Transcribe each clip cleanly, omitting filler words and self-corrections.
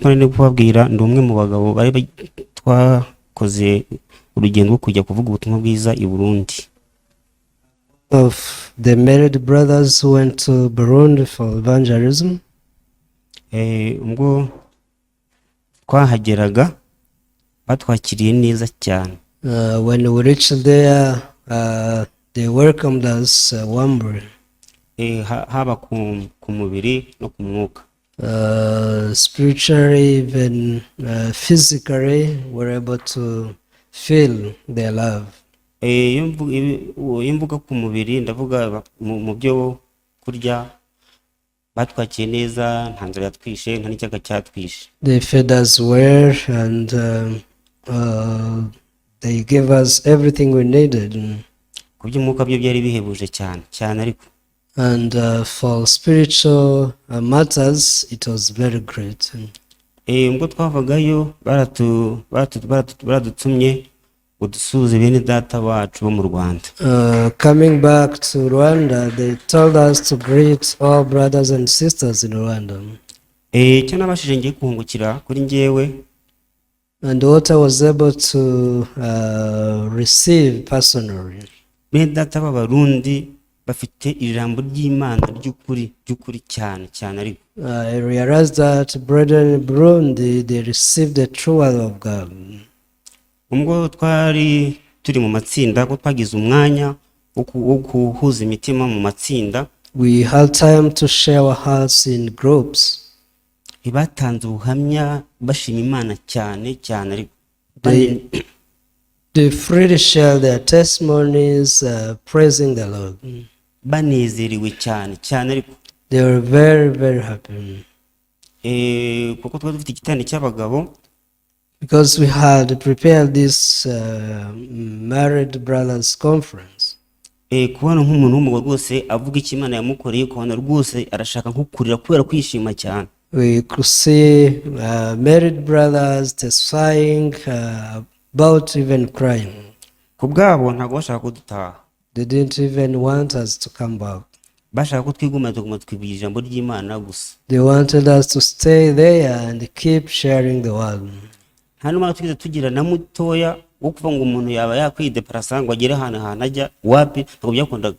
nk'uko nari kubabwira ndi umwe mu bagabo bari twakoze urugendo rwo kujya kuvuga ubutumwa bwiza i Burundi. Of the married brothers who went to Burundi for evangelism. Ubwo twahageraga batwakiriye neza cyane. When we reached there, they welcomed us warmly. Haba ku mubiri no ku mwuka. Spiritually, even physically, we're able to feel their love. Imvuga ku mubiri ndavuga mu byo kurya batwakiye neza, nta nzara yatwishe, nta n'icyaga cyatwishe. They fed us well and they gave us everything we needed. Ku by'umwuka byo byari bihebuje cyane ariko. And for spiritual matters, it was very great. Ubwo twavagayo baradutumye udusuze bene data bacu bo mu Rwanda. Coming back to Rwanda, they told us to greet all brothers and sisters in Rwanda. Cyo nabashije ngiye kuhungukira kuri njyewe. And what I was able to receive personally. Bene data b'Abarundi bafite ijambo ry'Imana ry'ukuri cyane ariko. I realized that brethren in Burundi, they received the true word of God. Ubwo twari turi mu matsinda ko twagize umwanya wo kuhuza imitima mu matsinda. We had time to share our hearts in groups. Batanze ubuhamya bashima Imana cyane ariko. They freely share their testimonies, praising the Lord. Banezerewe cyane ariko. They were very, very happy. Kuko twari dufite igiterane cy'abagabo. Because we had prepared this married brothers conference. Kubona nk'umuntu w'umugabo rwose avuga iki Imana yamukoreye, kubona rwose arashaka nko kurira kubera kwishima cyane. We could see married brothers testifying about even crying. Kubwabo ntago bashaka kudutaha. They didn't even want us to come back. Bashaka ko twiguma twibwira ijambo ry'Imana gusa. They wanted us to stay there and keep sharing the word. Hanyuma twize tugira na mutoya wo kuva ngo umuntu yaba yakwideparasa ngo agere hana ajya wapi ntabwo byakundaga.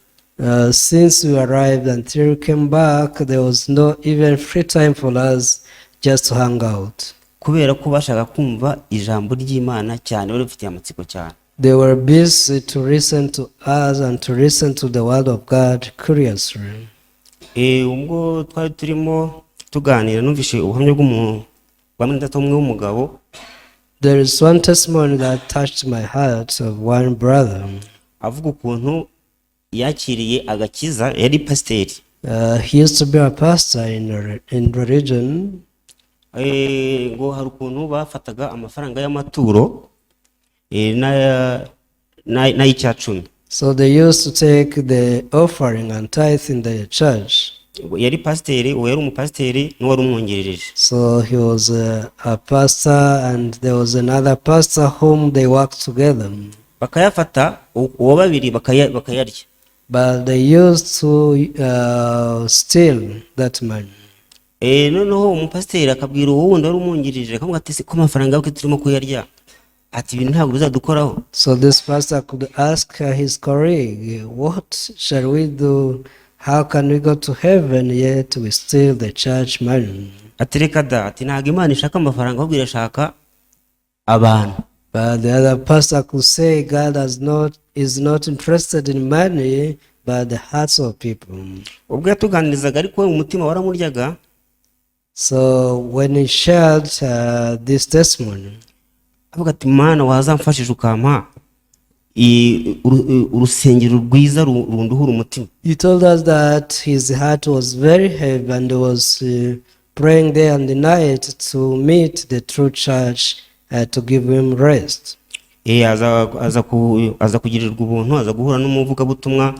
Since we arrived until we came back, there was no even free time for us just to hang out. Kubera ko bashaka kumva ijambo ry'Imana cyane, bari bafite amatsiko cyane. They were busy to listen to us and to listen to the word of God curiously. Ubwo twari turimo tuganira numvishe ubuhamya bw'umuntu bamwe ndatomwe w'umugabo. There is one testimony that touched my heart of one brother. Avuga ukuntu yakiriye agakiza, yari pasiteri. He used to be a pastor in religion. Ngo hari ukuntu bafataga amafaranga y'amaturo n'ay'icyacumi. So they used to take the offering and tithe in the church. Yari pasiteri, uwo yari umupasiteri n'uwari umwongerereje. So he was a pastor and there was another pastor whom they worked together. Bakayafata uwo babiri bakayarya. But they used to steal that money. Noneho umupasiteri akabwira uwo wundi wari umwongerereje akamubwira ati se ko amafaranga yawe turimo kuyarya, ati ibintu ntabwo bizadukoraho. So this pastor could ask his colleague, what shall we do? How can we go to heaven yet we steal the church money? Atereka da, ati ntabwo Imana ishaka amafaranga ahubwo irashaka abantu. But the other pastor could say God is not interested in money but the hearts of people. Ubwo yatuganirizaga ariko we umutima waramuryaga. So when he shared this testimony, avuga ati Mana wazamfashije ukampa urusengero rwiza runduhura umutima. He told us that his heart was very heavy and was praying day and night to meet the true church to give him rest. Aza kugirirwa ubuntu, aza guhura n'umuvugabutumwa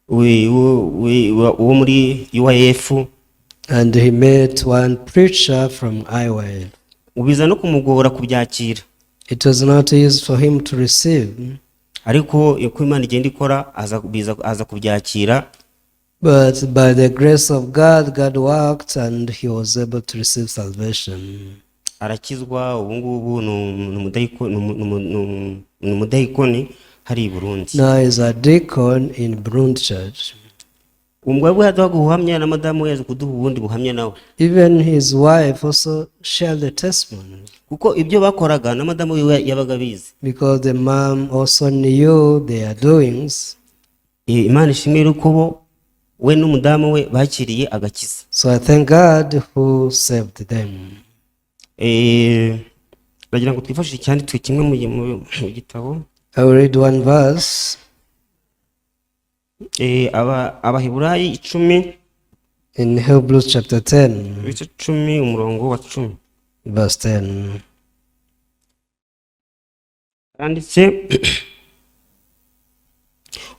wo muri UIF. And he met one preacher from IYF. Ubiza no kumugora kubyakira. It was not easy for him to receive. Ariko uko Imana igenda ikora aza kubyakira. But by the grace of God, God worked and he was able to receive salvation. arakizwa ubu ngubu ni umudayikoni hari i Burundi. Now he's a deacon in Burundi church. umugabo we yaduhaga ubuhamya na madamu we yaje kuduha ubundi buhamya nawe, Even his wife also shared the testimony, kuko ibyo bakoraga na madamu we yabaga abizi. because the mom also knew their doings. Imana ishimwe rero ko bo we n'umudamu we bakiriye agakiza. So I thank God who saved them. Bagira ngo twifashishe icyanditswe kimwe mu gitabo. I will read one verse Abaheburayi 10 in Hebrews chapter 10, ibice 10 umurongo wa 10. verse 10. Handitse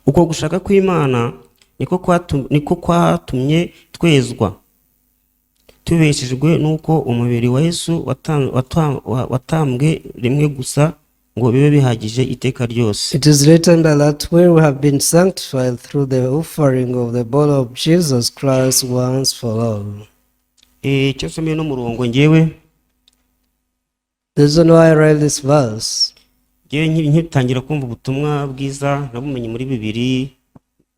uko gushaka kw'Imana niko kwatumye twezwa, tubeshejwe nuko umubiri wa Yesu watambwe rimwe gusa ngo bibe bihagije iteka ryose. It is written that we have been sanctified through the offering of the body of Jesus Christ once for all. Cyo someye no murongo ngewe. The reason why I read this verse, Ngewe nkitangira kumva ubutumwa bwiza nabumenye muri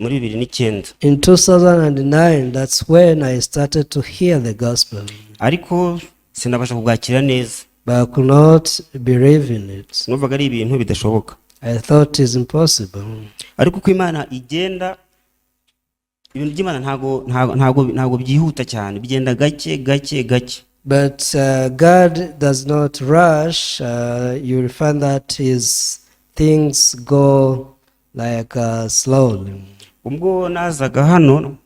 2009. in 2009, that's when I started to hear the gospel, Ariko sinabasha kubwakira neza. but I could not believe in it. Numvaga ari ibintu bidashoboka. I thought it's impossible. Ariko uko Imana igenda, ibintu by'Imana ntago byihuta cyane, bigenda gake. But God does not rush. You will find that his things go like slowly. Ubwo nazaga hano,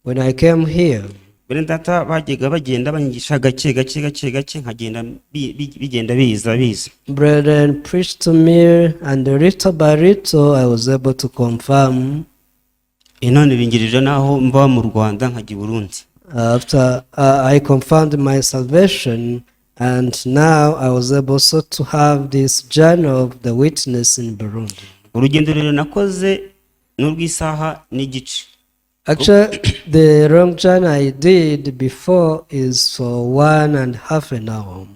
When I came here, bene data bagenda banyigisha gake nkagenda bigenda biza. brethren preached to me, and little by little I was able to confirm. None bingirije naho mba mu Rwanda nkajya i Burundi. After I confirmed my salvation, and now I was able also to have this journey of the witness in Burundi. Urugendo rero nakoze n'urw'isaha n'igice. Actually, the long journey I did before is for 1.5 an hour.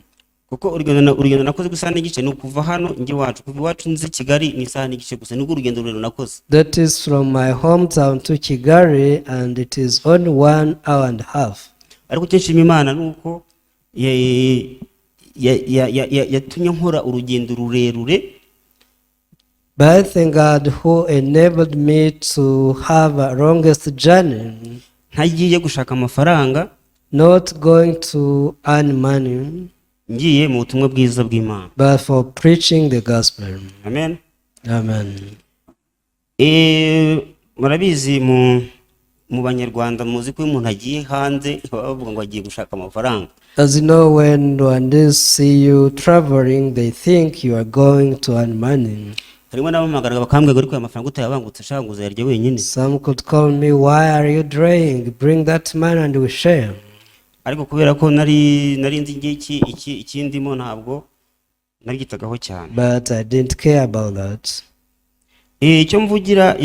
Kuko urugendo nakoze gusa n'igice ni ukuva hano nje wacu, kuva iwacu nzi Kigali ni isaha n'igice gusa, nibwo urugendo rero nakoze. That is from my hometown to Kigali, and it is only 1.5 hours. Ariko icyo nshima Imana nuko yatumye nkora urugendo rurerure. But I thank God who enabled me to have a longest journey, ntagiye gushaka amafaranga, not going to earn money, ngiye mu butumwa bwiza bw'Imana, but for preaching the gospel. amen. Amen. Murabizi mu Banyarwanda muzi ko umuntu agiye hanze bavuga ngo agiye gushaka amafaranga. As you know, when they see you traveling, they think you are going to earn money. Harimo n'abamagaraga bakambwira ariko aya mafaranga utayabangutse ashaka ngo uzayarya wenyine. Some could call me, why are you draying? Bring that money and we share. Ariko kubera ko nari nzi ngiye ikindimo ntabwo narigitagaho cyane. But I didn't care about that. Icyo mvugira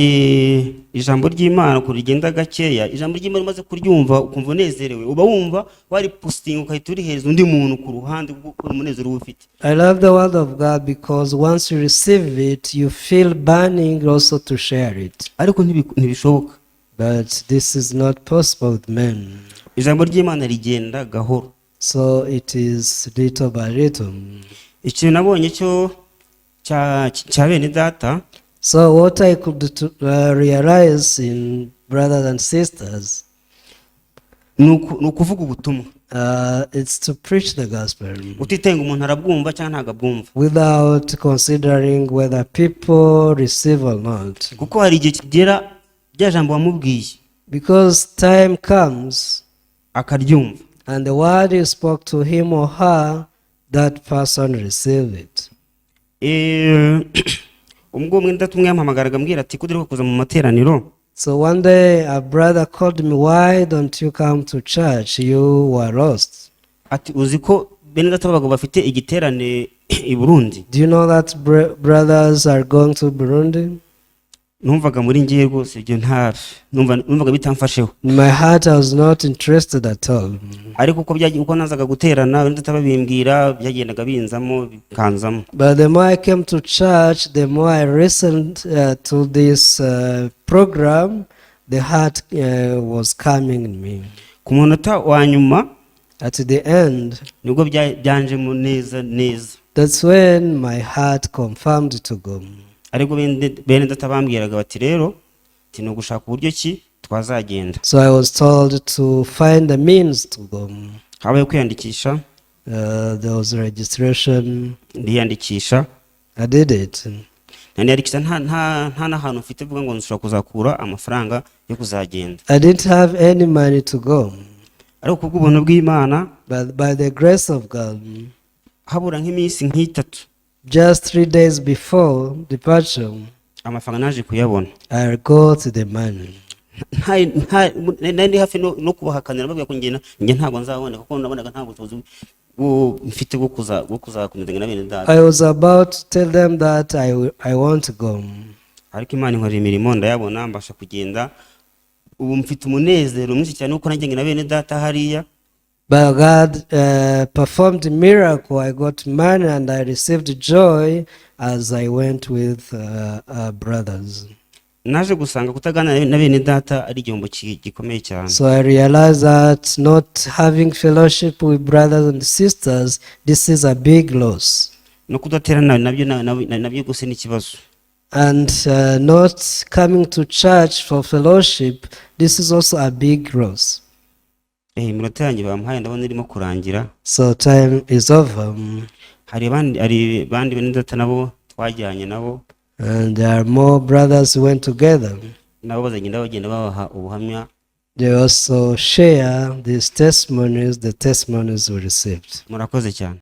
ijambo ry'Imana ko rigenda gakeya, ijambo ry'Imana umaze kuryumva ukumva unezerewe, uba wumva wari posting ukahita urihereza undi muntu ku ruhande kuko umunezero ufite. I love the word of God because once you receive it, you feel burning also to share it. Ariko ntibishoboka. But this is not possible with men. Ijambo ry'Imana rigenda gahoro. So it is little by little. Ikintu nabonye cyo cya bene data, so what I could realize in brothers and sisters, nukuvuga ubutumwa. It's to preach the gospel Utitenga umuntu arabwumva cyangwa ntagabwumva. without considering whether people receive or not. Kuko hari igihe kigera rya jambo wamubwiye, Because time comes akaryumva, and the word you spoke to him or her, that person receive it. Ubwo mwenda tumwe yampamagaraga ambwira ati kudireka kuza mu materaniro. So one day a brother called me, why don't you come to church? You were lost. Ati uzi ko bene data babaga bafite igiterane i Burundi. Do you know that brothers are going to Burundi? numvaga muri ngiye rwose ibyo numvaga bitamfasheho. In my heart, I was not interested at all. Ariko uko nazaga guterana wenda tababimbwira byagendaga binzamo bikanzamo. But the more I came to church, the more I listened to this program, the heart was coming in me. Ku munota wa nyuma, at the end, nibwo byanjemo neza. That's when my heart confirmed to go. Ariko bene databambwiraga bati rero tino gushaka uburyo ki twazagenda. So I was told to find a means to go. Habaye kwiyandikisha. There was registration. Ndiyandikisha. I did it. Nandiyandikisha nta nahantu mfite vuga ngo nshobora kuzakura amafaranga yo kuzagenda. I didn't have any money to go. Ariko kubw'ubuntu bw'Imana, but by the grace of God, habura nk'iminsi nk'itatu, just 3 days before departure, amafaranga naje kuyabona. I got the money. Nandi hafi no kubahakanira bavuga ko njye ntabwo nzabona kuko nabonaga ntabwo tuzi mfite bwo kuzakomeza na bene data. I was about to tell them that I want to go. Ariko Imana inkorera imirimo ndayabona mbasha kugenda. Ubu mfite umunezero mwinshi cyane uko najye na bene data hariya. But God performed a miracle. I got money and I received joy as I went with brothers. Naje gusanga kutagana na bene data ari igihombo gikomeye cyane. So I realized that not having fellowship with brothers and sisters, this is a big loss. No kudaterana nabyo guse n'ikibazo. And not coming to church for fellowship, this is also a big loss. Iminota yanjye bamuhaye ndabona irimo kurangira. So time is over. Hari bandi bene data nabo twajyanye nabo. And there are more brothers who went together. Nabo bagenda babaha ubuhamya. They also share these testimonies, the testimonies we received. Murakoze cyane.